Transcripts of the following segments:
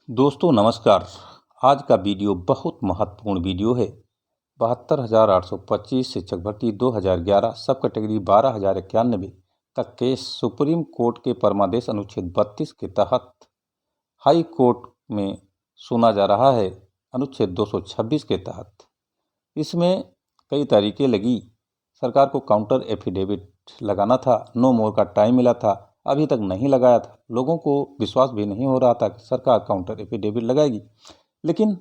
दोस्तों नमस्कार। आज का वीडियो बहुत महत्वपूर्ण वीडियो है। 72,825 शिक्षक भर्ती 2011 सब कैटेगरी 12,091 का केस सुप्रीम कोर्ट के परमादेश अनुच्छेद 32 के तहत हाई कोर्ट में सुना जा रहा है। अनुच्छेद 226 के तहत इसमें कई तारीखें लगी। सरकार को काउंटर एफिडेविट लगाना था, नो मोर का टाइम मिला था, अभी तक नहीं लगाया था। लोगों को विश्वास भी नहीं हो रहा था कि सरकार काउंटर एफिडेविट लगाएगी, लेकिन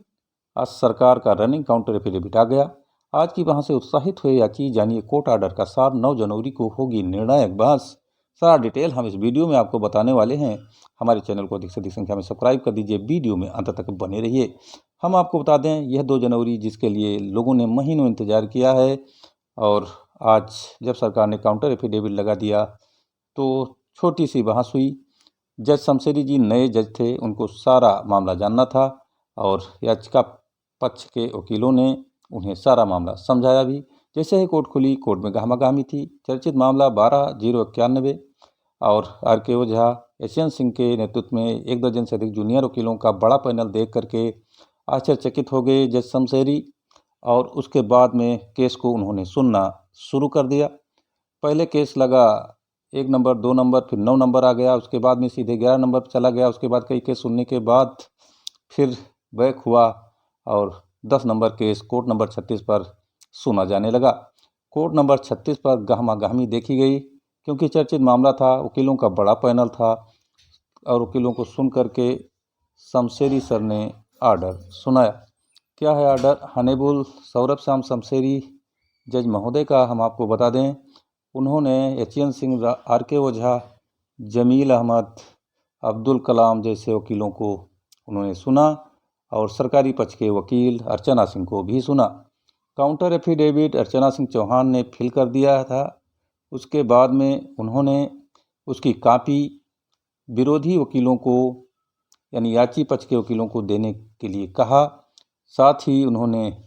आज सरकार का रनिंग काउंटर एफिडेविट आ गया। आज की वहां से उत्साहित हुए याची जानिए कोर्ट ऑर्डर का सार। 9 जनवरी को होगी निर्णायक बहस। सारा डिटेल हम इस वीडियो में आपको बताने वाले हैं। हमारे चैनल को अधिक से अधिक संख्या में सब्सक्राइब कर दीजिए, वीडियो में अंत तक बने रहिए। हम आपको बता दें, यह 2 जनवरी जिसके लिए लोगों ने महीनों इंतजार किया है, और आज जब सरकार ने काउंटर एफिडेविट लगा दिया तो छोटी सी बहस हुई। जज शमशेरी जी नए जज थे, उनको सारा मामला जानना था, और याचिका पक्ष के वकीलों ने उन्हें सारा मामला समझाया भी। जैसे ही कोर्ट खुली, कोर्ट में गहमागहमी थी। चर्चित मामला 12,091 और RK ओझा, यशवंत सिंह के नेतृत्व में 1 दर्जन से अधिक जूनियर वकीलों का बड़ा पैनल देख करके आश्चर्यचकित हो गए जज शमशेरी, और उसके बाद में केस को उन्होंने सुनना शुरू कर दिया। पहले केस लगा 1 नंबर, 2 नंबर, फिर 9 नंबर आ गया, उसके बाद में सीधे 11 नंबर पर चला गया। उसके बाद कई केस सुनने के बाद फिर बैक हुआ और 10 नंबर केस कोर्ट नंबर 36 पर सुना जाने लगा। कोर्ट नंबर 36 पर गहमागहमी देखी गई, क्योंकि चर्चित मामला था, वकीलों का बड़ा पैनल था, और वकीलों को सुन करके शमशेरी सर ने ऑर्डर सुनाया। क्या है ऑर्डर? हॉनरेबल सौरभ श्याम शमशेरी जज महोदय का हम आपको बता दें। उन्होंने यशवंत सिंह, RK ओझा, जमील अहमद, अब्दुल कलाम जैसे वकीलों को उन्होंने सुना, और सरकारी पक्ष के वकील अर्चना सिंह को भी सुना। काउंटर एफिडेविट अर्चना सिंह चौहान ने फिल कर दिया था। उसके बाद में उन्होंने उसकी कॉपी विरोधी वकीलों को, यानी याची पक्ष के वकीलों को देने के लिए कहा। साथ ही उन्होंने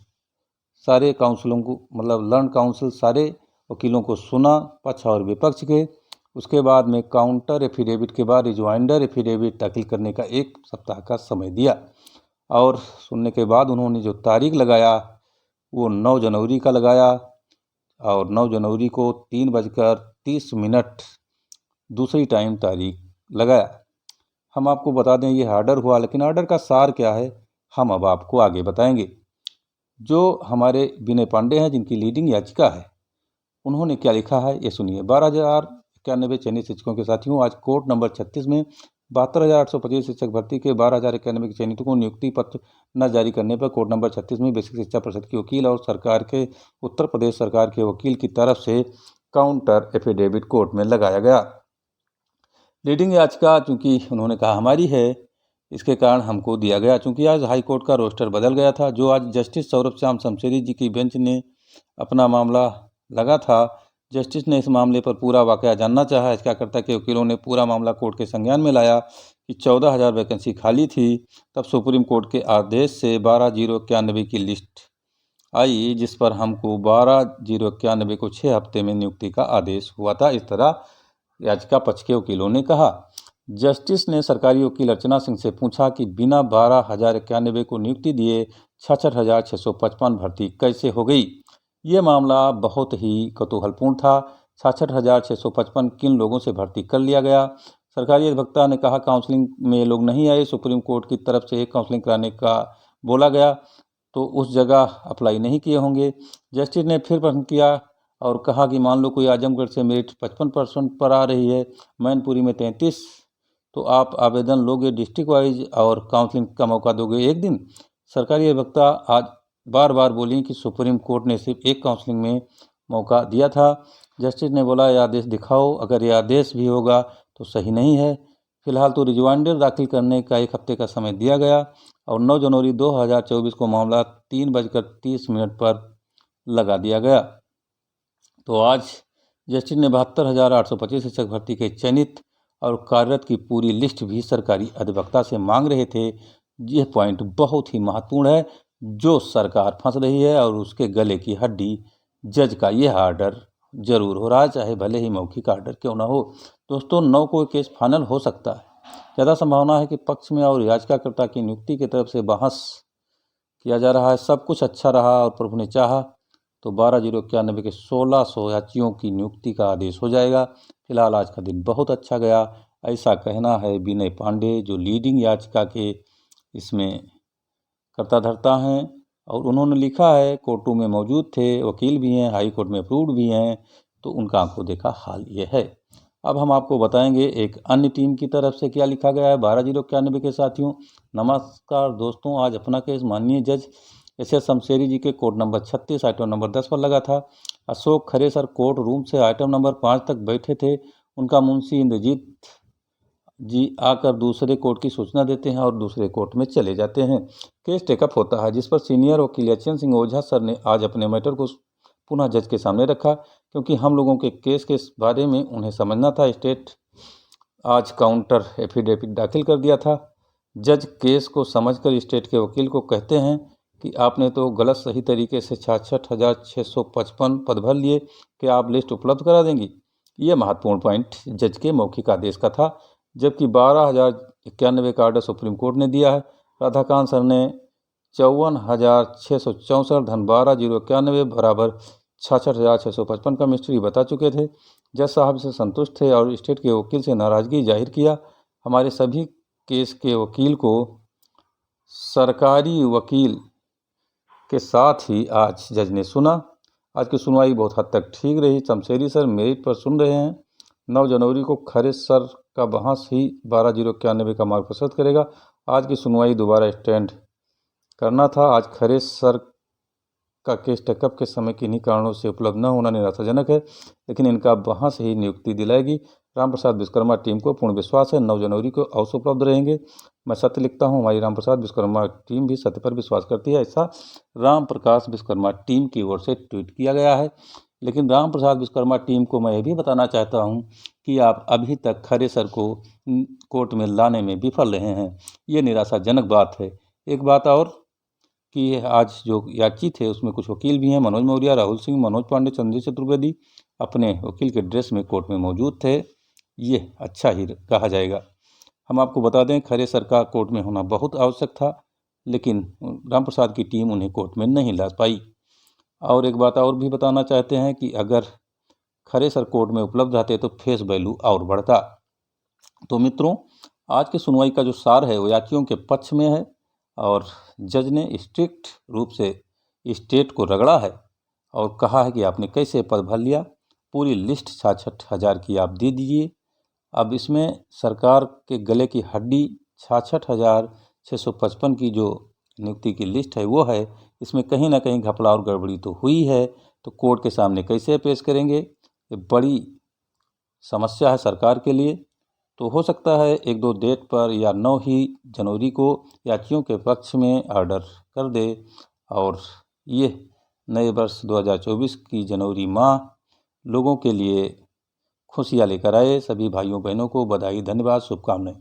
सारे काउंसिलों को, मतलब लर्न काउंसिल, सारे वकीलों को सुना, पक्ष और विपक्ष के। उसके बाद में काउंटर एफिडेविट के बाद रिजॉइंडर एफिडेविट दाखिल करने का 1 सप्ताह का समय दिया, और सुनने के बाद उन्होंने जो तारीख लगाया वो 9 जनवरी का लगाया, और 9 जनवरी को 3:30 दूसरी टाइम तारीख लगाया। हम आपको बता दें ये ऑर्डर हुआ, लेकिन ऑर्डर का सार क्या है हम अब आपको आगे बताएंगे। जो हमारे विनय पांडे हैं, जिनकी लीडिंग याचिका है, उन्होंने क्या लिखा है ये सुनिए। 12,091 चयनित शिक्षकों के साथियों, आज कोर्ट नंबर 36 में 72,825 शिक्षक भर्ती के 12,091 के चयनितों को नियुक्ति पत्र न जारी करने पर कोर्ट नंबर 36 में बेसिक शिक्षा परिषद के वकील और सरकार के उत्तर प्रदेश सरकार के वकील की तरफ से काउंटर एफिडेविट कोर्ट में लगाया गया। लीडिंग याचिका चूंकि उन्होंने कहा हमारी है, इसके कारण हमको दिया गया। चूंकि आज हाई कोर्ट का रोस्टर बदल गया था, जो आज जस्टिस सौरभ श्याम शमशेरी जी की बेंच ने अपना मामला लगा था, जस्टिस ने इस मामले पर पूरा वाकया जानना चाहा। याचिकाकर्ता के वकीलों ने पूरा मामला कोर्ट के संज्ञान में लाया कि 14,000 वैकेंसी खाली थी। तब सुप्रीम कोर्ट के आदेश से 12,091 की लिस्ट आई, जिस पर हमको 12,091 को 6 हफ्ते में नियुक्ति का आदेश हुआ था। इस तरह याचिका पक्ष के वकीलों ने कहा। जस्टिस ने सरकारी वकील अर्चना सिंह से पूछा कि बिना 12,091 को नियुक्ति दिए 66,655 भर्ती कैसे हो गई। ये मामला बहुत ही कौतूहलपूर्ण था। 66,655 किन लोगों से भर्ती कर लिया गया? सरकारी अधिवक्ता ने कहा काउंसलिंग में लोग नहीं आए, सुप्रीम कोर्ट की तरफ से एक काउंसलिंग कराने का बोला गया, तो उस जगह अप्लाई नहीं किए होंगे। जस्टिस ने फिर प्रश्न किया और कहा कि मान लो कोई आजमगढ़ से मेरिट 55% पर आ रही है, मैनपुरी में 33, तो आप आवेदन लोगे डिस्ट्रिक्ट वाइज और काउंसलिंग का मौका दोगे 1 दिन? सरकारी अधिवक्ता आज बार बार बोली कि सुप्रीम कोर्ट ने सिर्फ एक काउंसलिंग में मौका दिया था। जस्टिस ने बोला यह आदेश दिखाओ, अगर यह आदेश भी होगा तो सही नहीं है। फिलहाल तो रिजॉइंडर दाखिल करने का 1 हफ्ते का समय दिया गया, और 9 जनवरी 2024 को मामला 3:30 पर लगा दिया गया। तो आज जस्टिस ने 72,825 शिक्षक भर्ती के चयनित और कार्यरत की पूरी लिस्ट भी सरकारी अधिवक्ता से मांग रहे थे। यह पॉइंट बहुत ही महत्वपूर्ण है। जो सरकार फंस रही है और उसके गले की हड्डी जज का यह ऑर्डर जरूर हो रहा है, चाहे भले ही मौखिक ऑर्डर क्यों ना हो। दोस्तों 9 को केस फाइनल हो सकता है। ज़्यादा संभावना है कि पक्ष में और याचिकाकर्ता की नियुक्ति की तरफ से बहस किया जा रहा है। सब कुछ अच्छा रहा और प्रभु ने चाहा तो 12/0/91 के 1600 याचियों की नियुक्ति का आदेश हो जाएगा। फिलहाल आज का दिन बहुत अच्छा गया, ऐसा कहना है विनय पांडे, जो लीडिंग याचिका के इसमें कर्ता धर्ता हैं, और उन्होंने लिखा है कोर्टों में मौजूद थे, वकील भी हैं, हाई कोर्ट में अप्रूव्ड भी हैं, तो उनका आंखों देखा हाल ये है। अब हम आपको बताएंगे एक अन्य टीम की तरफ से क्या लिखा गया है 12/0/91 के साथियों। नमस्कार दोस्तों, आज अपना केस माननीय जज एस.एस. शमशेरी जी के कोर्ट नंबर 36 आइटम नंबर 10 पर लगा था। अशोक खरे सर कोर्ट रूम से आइटम नंबर 5 तक बैठे थे। उनका मुंशी इंद्रजीत जी आकर दूसरे कोर्ट की सूचना देते हैं और दूसरे कोर्ट में चले जाते हैं। केस टेकअप होता है, जिस पर सीनियर वकील एच.एन. सिंह ओझा सर ने आज अपने मैटर को पुनः जज के सामने रखा, क्योंकि हम लोगों के केस के बारे में उन्हें समझना था। स्टेट आज काउंटर एफिडेविट दाखिल कर दिया था। जज केस को समझकर स्टेट के वकील को कहते हैं कि आपने तो गलत सही तरीके से 66,655 पद भर लिए, कि आप लिस्ट उपलब्ध करा देंगी। ये महत्वपूर्ण पॉइंट जज के मौखिक आदेश का था, जबकि 12,091 का ऑर्डर सुप्रीम कोर्ट ने दिया है। राधाकांत सर ने 54,664 धन 12/0/91 बराबर 66,655 का मिस्ट्री बता चुके थे। जज साहब से संतुष्ट थे और स्टेट के वकील से नाराजगी जाहिर किया। हमारे सभी केस के वकील को सरकारी वकील के साथ ही आज जज ने सुना। आज की सुनवाई बहुत हद तक ठीक रही। शमशेरी सर मेरिट पर सुन रहे हैं। 9 जनवरी को खरे सर का बहस ही 12/0/91 का मार्ग प्रशस्त करेगा। आज की सुनवाई दोबारा स्टैंड करना था। आज खरे सर का केस टेकअप के समय किन्हीं कारणों से उपलब्ध न होना निराशाजनक है, लेकिन इनका बहस ही नियुक्ति दिलाएगी। रामप्रसाद विश्वकर्मा टीम को पूर्ण विश्वास है 9 जनवरी को अवश्य उपलब्ध रहेंगे। मैं सत्य लिखता हूं, हमारी रामप्रसाद विश्वकर्मा टीम भी सत्य पर विश्वास करती है, ऐसा रामप्रकाश विश्वकर्मा टीम की ओर से ट्वीट किया गया है। लेकिन रामप्रसाद विश्वकर्मा टीम को मैं ये भी बताना चाहता हूं कि आप अभी तक खरे सर को कोर्ट में लाने में विफल रहे हैं। ये निराशाजनक बात है। एक बात और कि आज जो याची थे उसमें कुछ वकील भी हैं, मनोज मौर्य, राहुल सिंह, मनोज पांडे, चंद्रशेखर चतुर्वेदी अपने वकील के ड्रेस में कोर्ट में मौजूद थे। ये अच्छा ही कहा जाएगा। हम आपको बता दें खरे सर का कोर्ट में होना बहुत आवश्यक था, लेकिन रामप्रसाद की टीम उन्हें कोर्ट में नहीं ला पाई। और एक बात और भी बताना चाहते हैं कि अगर खरे सर कोर्ट में उपलब्ध रहते तो फेस वैल्यू और बढ़ता। तो मित्रों, आज की सुनवाई का जो सार है वो याचियों के पक्ष में है, और जज ने स्ट्रिक्ट रूप से स्टेट को रगड़ा है और कहा है कि आपने कैसे पद भर लिया। पूरी लिस्ट 66,000 की आप दे दीजिए। अब इसमें सरकार के गले की हड्डी 66,655 की जो नियुक्ति की लिस्ट है वो है। इसमें कहीं ना कहीं घपला और गड़बड़ी तो हुई है, तो कोर्ट के सामने कैसे पेश करेंगे, ये बड़ी समस्या है सरकार के लिए। तो हो सकता है 1-2 डेट पर या 9 ही जनवरी को याचियों के पक्ष में ऑर्डर कर दे, और ये नए वर्ष 2024 की जनवरी माह लोगों के लिए खुशियाँ लेकर आए। सभी भाइयों बहनों को बधाई, धन्यवाद, शुभकामनाएं।